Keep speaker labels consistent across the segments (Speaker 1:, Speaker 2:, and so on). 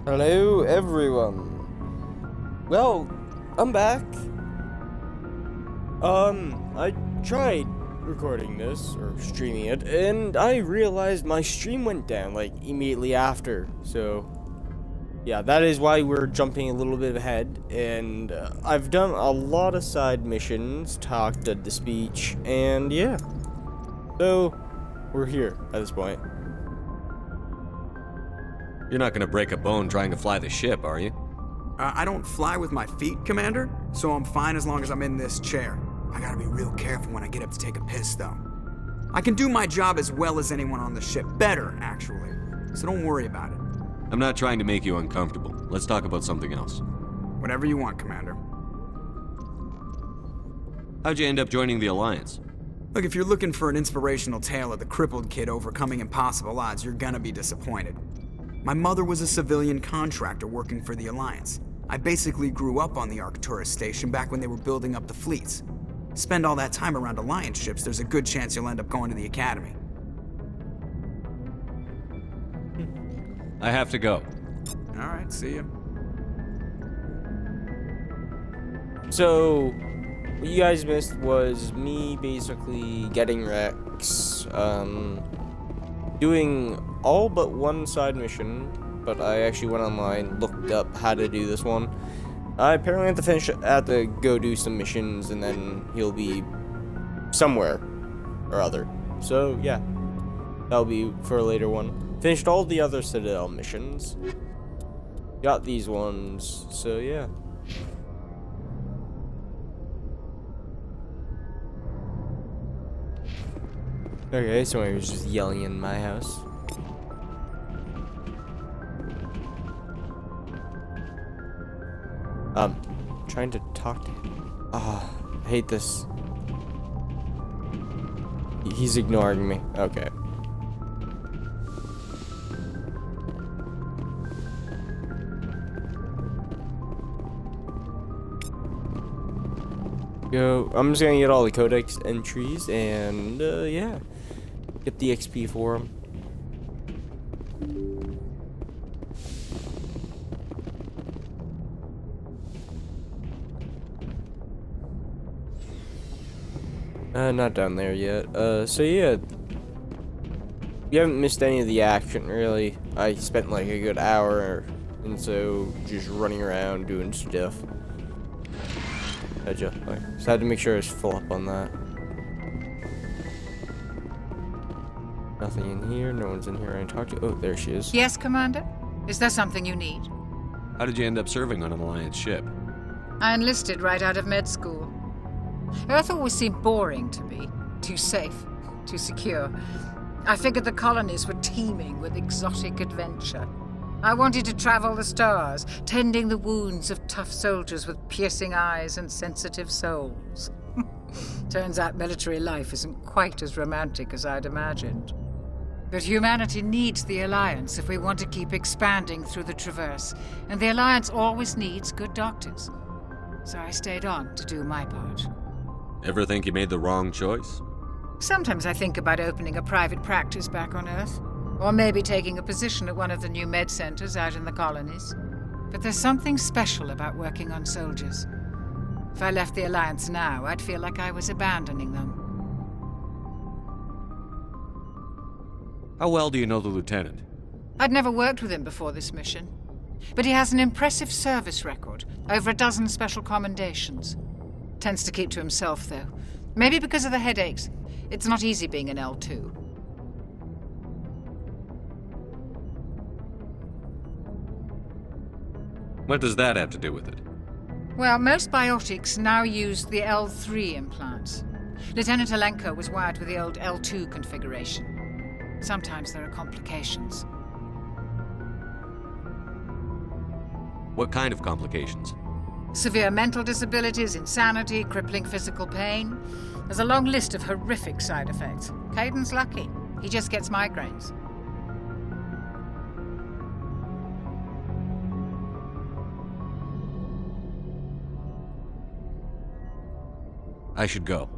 Speaker 1: Hello, everyone. Well, I'm back. I tried recording this or streaming it, and I realized my stream went down like immediately after. So, yeah, that is why we're jumping a little bit ahead. And I've done a lot of side missions, talked at the speech, and yeah. So, we're here at this point.
Speaker 2: You're not gonna break a bone trying to fly the ship, are you?
Speaker 3: I don't fly with my feet, Commander, so I'm fine as long as I'm in this chair. I gotta be real careful when I get up to take a piss, though. I can do my job as well as anyone on the ship. Better, actually. So don't worry about it.
Speaker 2: I'm not trying to make you uncomfortable. Let's talk about something else.
Speaker 3: Whatever you want, Commander.
Speaker 2: How'd you end up joining the Alliance?
Speaker 3: Look, if you're looking for an inspirational tale of the crippled kid overcoming impossible odds, you're gonna be disappointed. My mother was a civilian contractor working for the Alliance. I basically grew up on the Arcturus station back when they were building up the fleets. Spend all that time around Alliance ships, there's a good chance you'll end up going to the Academy.
Speaker 2: I have to go.
Speaker 3: Alright, see ya.
Speaker 1: So, what you guys missed was me basically getting Rex, doing all but one side mission, but I actually went online, looked up how to do this one. I apparently have to go do some missions, and then he'll be somewhere or other. So, yeah, that'll be for a later one. Finished all the other Citadel missions. Got these ones, so yeah. Okay, somebody was just yelling in my house. Trying to talk to him. Ah, I hate this. He's ignoring me. Okay. I'm just gonna get all the codex entries and, yeah. Get the XP for him. Not down there yet. So yeah. You haven't missed any of the action, really. I spent like a good hour, and so just running around doing stuff. Just had to make sure I was full up on that. Nothing in here, no one's in here I can talk to. Oh, there she is.
Speaker 4: Yes, Commander? Is there something you need?
Speaker 2: How did you end up serving on an Alliance ship?
Speaker 4: I enlisted right out of med school. Earth always seemed boring to me. Too safe, too secure. I figured the colonies were teeming with exotic adventure. I wanted to travel the stars, tending the wounds of tough soldiers with piercing eyes and sensitive souls. Turns out military life isn't quite as romantic as I'd imagined. But humanity needs the Alliance if we want to keep expanding through the Traverse, and the Alliance always needs good doctors. So I stayed on to do my part.
Speaker 2: Ever think you made the wrong choice?
Speaker 4: Sometimes I think about opening a private practice back on Earth, or maybe taking a position at one of the new med centers out in the colonies. But there's something special about working on soldiers. If I left the Alliance now, I'd feel like I was abandoning them.
Speaker 2: How well do you know the Lieutenant?
Speaker 4: I'd never worked with him before this mission. But he has an impressive service record, over a dozen special commendations. Tends to keep to himself, though. Maybe because of the headaches. It's not easy being an L2.
Speaker 2: What does that have to do with it?
Speaker 4: Well, most biotics now use the L3 implants. Lieutenant Alenko was wired with the old L2 configuration. Sometimes there are complications.
Speaker 2: What kind of complications?
Speaker 4: Severe mental disabilities, insanity, crippling physical pain. There's a long list of horrific side effects. Caden's lucky. He just gets migraines.
Speaker 2: I should go.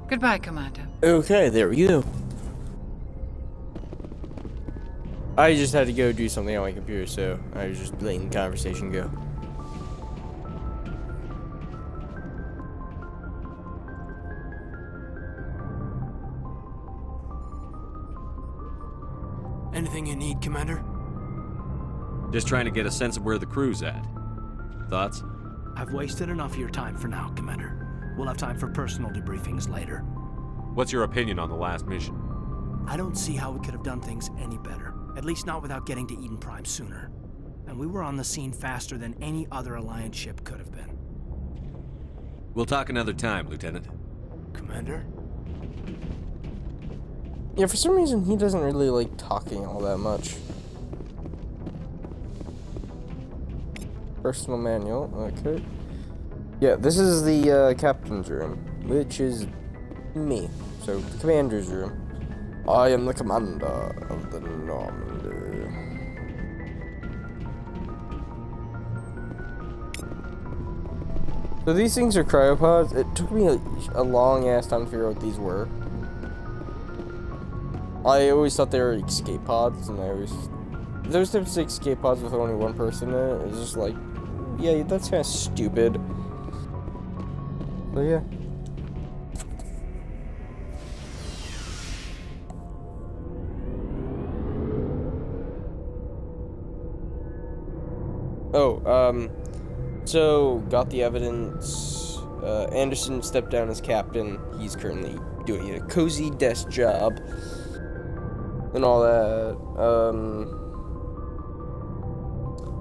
Speaker 4: Goodbye, Commander.
Speaker 1: Okay, there we go. I just had to go do something on my computer, so I was just letting the conversation go.
Speaker 5: Anything you need, Commander?
Speaker 2: Just trying to get a sense of where the crew's at. Thoughts?
Speaker 5: I've wasted enough of your time for now, Commander. We'll have time for personal debriefings later.
Speaker 2: What's your opinion on the last mission?
Speaker 5: I don't see how we could have done things any better. At least not without getting to Eden Prime sooner. And we were on the scene faster than any other Alliance ship could have been.
Speaker 2: We'll talk another time, Lieutenant.
Speaker 5: Commander?
Speaker 1: Yeah, for some reason he doesn't really like talking all that much. Personal manual, okay. Yeah, this is the captain's room, which is me. So, the commander's room. I am the commander of the Normandy. So these things are cryopods. It took me a long ass time to figure out what these were. I always thought they were escape pods, and those types of escape pods with only one person in it, it's just like, yeah, that's kind of stupid. But yeah. So got the evidence. Anderson stepped down as captain. He's currently doing a cozy desk job and all that.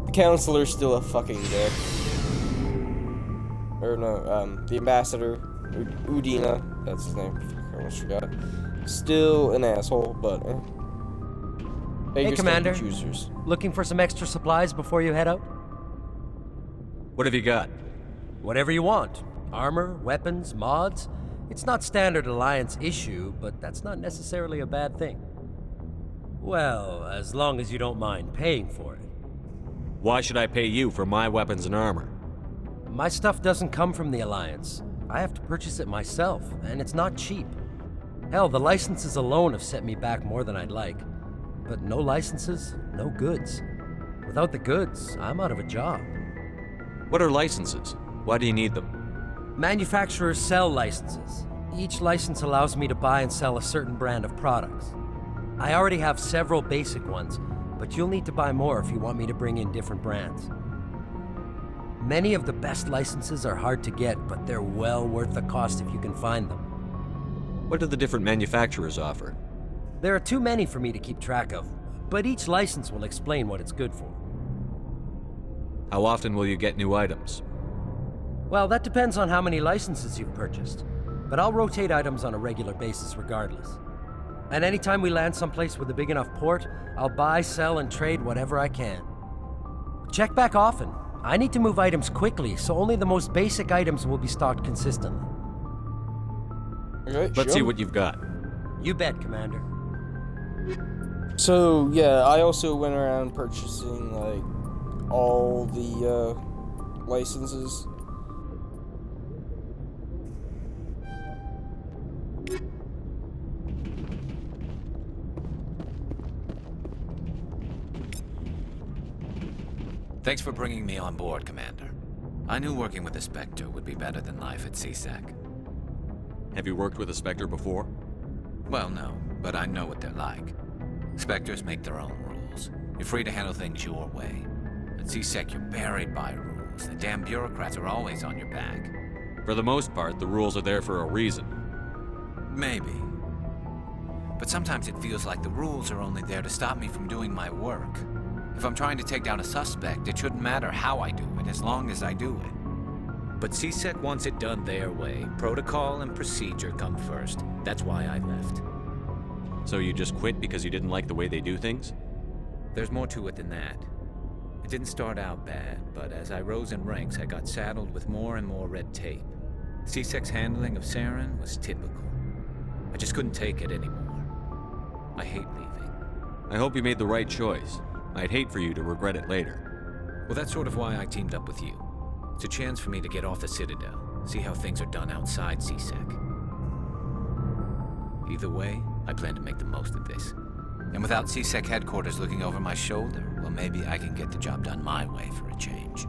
Speaker 1: The counselor's still a fucking dick. Or no, the ambassador, Udina, that's his name. I almost forgot. Still an asshole, but
Speaker 6: Hey, Commander.
Speaker 1: Choosers.
Speaker 6: Looking for some extra supplies before you head out?
Speaker 2: What have you got?
Speaker 6: Whatever you want. Armor, weapons, mods. It's not standard Alliance issue, but that's not necessarily a bad thing. Well, as long as you don't mind paying for it.
Speaker 2: Why should I pay you for my weapons and armor?
Speaker 6: My stuff doesn't come from the Alliance. I have to purchase it myself, and it's not cheap. Hell, the licenses alone have set me back more than I'd like. But no licenses, no goods. Without the goods, I'm out of a job.
Speaker 2: What are licenses? Why do you need them?
Speaker 6: Manufacturers sell licenses. Each license allows me to buy and sell a certain brand of products. I already have several basic ones, but you'll need to buy more if you want me to bring in different brands. Many of the best licenses are hard to get, but they're well worth the cost if you can find them.
Speaker 2: What do the different manufacturers offer?
Speaker 6: There are too many for me to keep track of, but each license will explain what it's good for.
Speaker 2: How often will you get new items?
Speaker 6: Well, that depends on how many licenses you've purchased, but I'll rotate items on a regular basis regardless. And anytime we land someplace with a big enough port, I'll buy, sell, and trade whatever I can. Check back often. I need to move items quickly, so only the most basic items will be stocked consistently.
Speaker 1: Okay,
Speaker 2: Let's see what you've got.
Speaker 6: You bet, Commander.
Speaker 1: So yeah, I also went around purchasing like all the licenses.
Speaker 7: Thanks for bringing me on board, Commander. I knew working with the Spectre would be better than life at CSEC.
Speaker 2: Have you worked with a Spectre before?
Speaker 7: Well, no, but I know what they're like. Spectres make their own rules. You're free to handle things your way. At CSEC, you're buried by rules. The damn bureaucrats are always on your back.
Speaker 2: For the most part, the rules are there for a reason.
Speaker 7: Maybe. But sometimes it feels like the rules are only there to stop me from doing my work. If I'm trying to take down a suspect, it shouldn't matter how I do it, as long as I do it. But CSEC wants it done their way. Protocol and procedure come first. That's why I left.
Speaker 2: So you just quit because you didn't like the way they do things?
Speaker 7: There's more to it than that. It didn't start out bad, but as I rose in ranks, I got saddled with more and more red tape. CSEC's handling of Saren was typical. I just couldn't take it anymore. I hate leaving.
Speaker 2: I hope you made the right choice. I'd hate for you to regret it later.
Speaker 7: Well, that's sort of why I teamed up with you. It's a chance for me to get off the Citadel, see how things are done outside CSEC. Either way, I plan to make the most of this. And without CSEC headquarters looking over my shoulder, well, maybe I can get the job done my way for a change.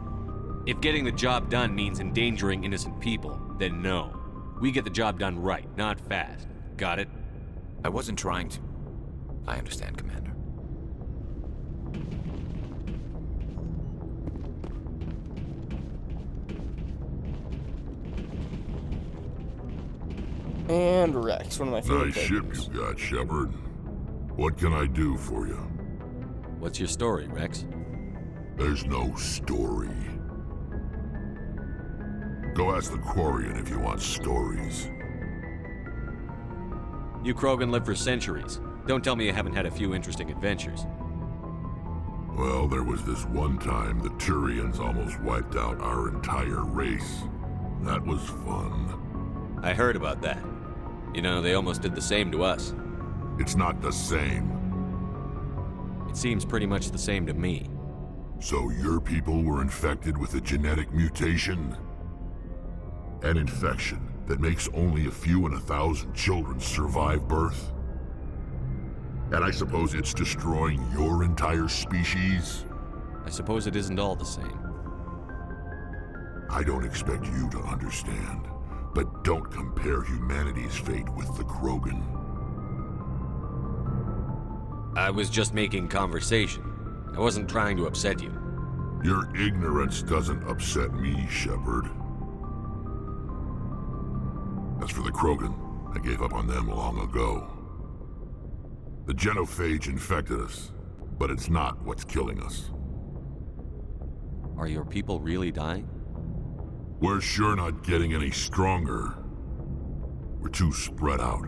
Speaker 2: If getting the job done means endangering innocent people, then no. We get the job done right, not fast. Got it?
Speaker 7: I wasn't trying to... I understand, Commander.
Speaker 1: And Rex, one of my favorite
Speaker 8: Nice ship
Speaker 1: characters.
Speaker 8: you got, Shepard. What can I do for you?
Speaker 2: What's your story, Rex?
Speaker 8: There's no story. Go ask the Quarian if you want stories.
Speaker 2: You Krogan live for centuries. Don't tell me you haven't had a few interesting adventures.
Speaker 8: Well, there was this one time the Turians almost wiped out our entire race. That was fun.
Speaker 2: I heard about that. You know, they almost did the same to us.
Speaker 8: It's not the same.
Speaker 2: It seems pretty much the same to me.
Speaker 8: So your people were infected with a genetic mutation? An infection that makes only a few in 1,000 children survive birth? And I suppose it's destroying your entire species?
Speaker 2: I suppose it isn't all the same.
Speaker 8: I don't expect you to understand, but don't compare humanity's fate with the Krogan.
Speaker 2: I was just making conversation. I wasn't trying to upset you.
Speaker 8: Your ignorance doesn't upset me, Shepard. As for the Krogan, I gave up on them long ago. The genophage infected us, but it's not what's killing us.
Speaker 2: Are your people really dying?
Speaker 8: We're sure not getting any stronger. We're too spread out.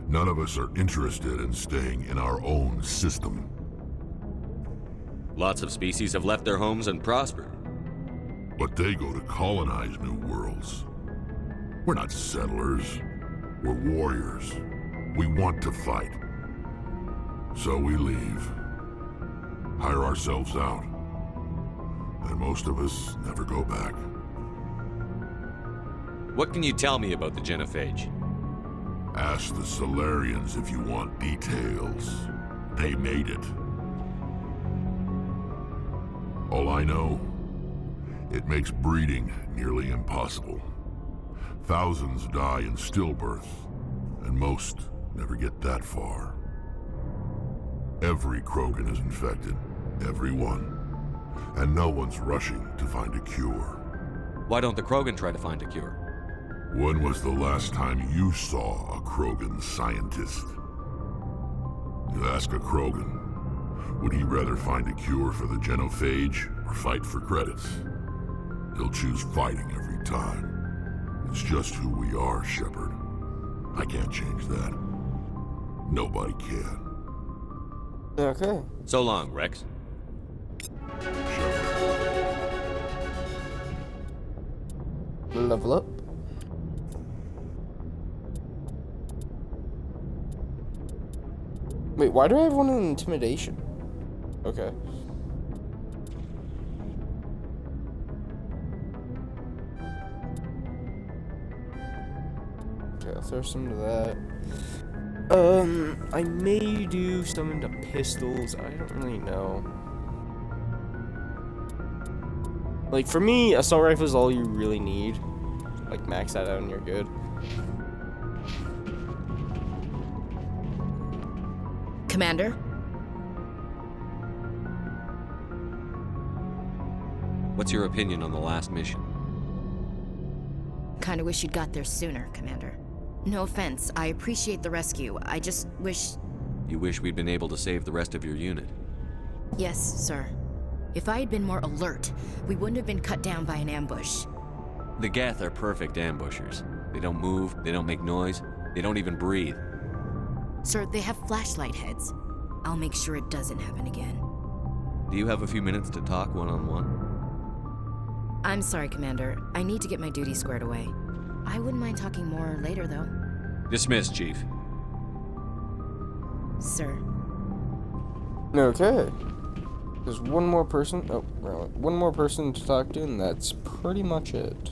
Speaker 8: None of us are interested in staying in our own system.
Speaker 2: Lots of species have left their homes and prospered.
Speaker 8: But they go to colonize new worlds. We're not settlers. We're warriors. We want to fight. So we leave. Hire ourselves out. And most of us never go back.
Speaker 2: What can you tell me about the genophage?
Speaker 8: Ask the Solarians if you want details. They made it. All I know, it makes breeding nearly impossible. Thousands die in stillbirth, and most never get that far. Every Krogan is infected. Every one. And no one's rushing to find a cure.
Speaker 2: Why don't the Krogan try to find a cure?
Speaker 8: When was the last time you saw a Krogan scientist? You ask a Krogan, would he rather find a cure for the genophage or fight for credits? He'll choose fighting every time. It's just who we are, Shepard. I can't change that. Nobody can.
Speaker 1: Okay.
Speaker 2: So long, Rex.
Speaker 1: Level up. Wait, why do I have one in intimidation? Okay. Okay, I'll throw some to that. I may do some into pistols. I don't really know. Like, for me, assault rifle is all you really need. Like, max that out and you're good.
Speaker 9: Commander?
Speaker 2: What's your opinion on the last mission?
Speaker 9: Kinda wish you'd got there sooner, Commander. No offense, I appreciate the rescue. I just wish...
Speaker 2: You wish we'd been able to save the rest of your unit.
Speaker 9: Yes, sir. If I had been more alert, we wouldn't have been cut down by an ambush.
Speaker 2: The Geth are perfect ambushers. They don't move, they don't make noise, they don't even breathe.
Speaker 9: Sir, they have flashlight heads. I'll make sure it doesn't happen again.
Speaker 2: Do you have a few minutes to talk one-on-one?
Speaker 9: I'm sorry, Commander. I need to get my duty squared away. I wouldn't mind talking more later, though.
Speaker 2: Dismissed, Chief.
Speaker 9: Sir.
Speaker 1: Okay. There's one more person. Oh, right. One more person to talk to, and that's pretty much it.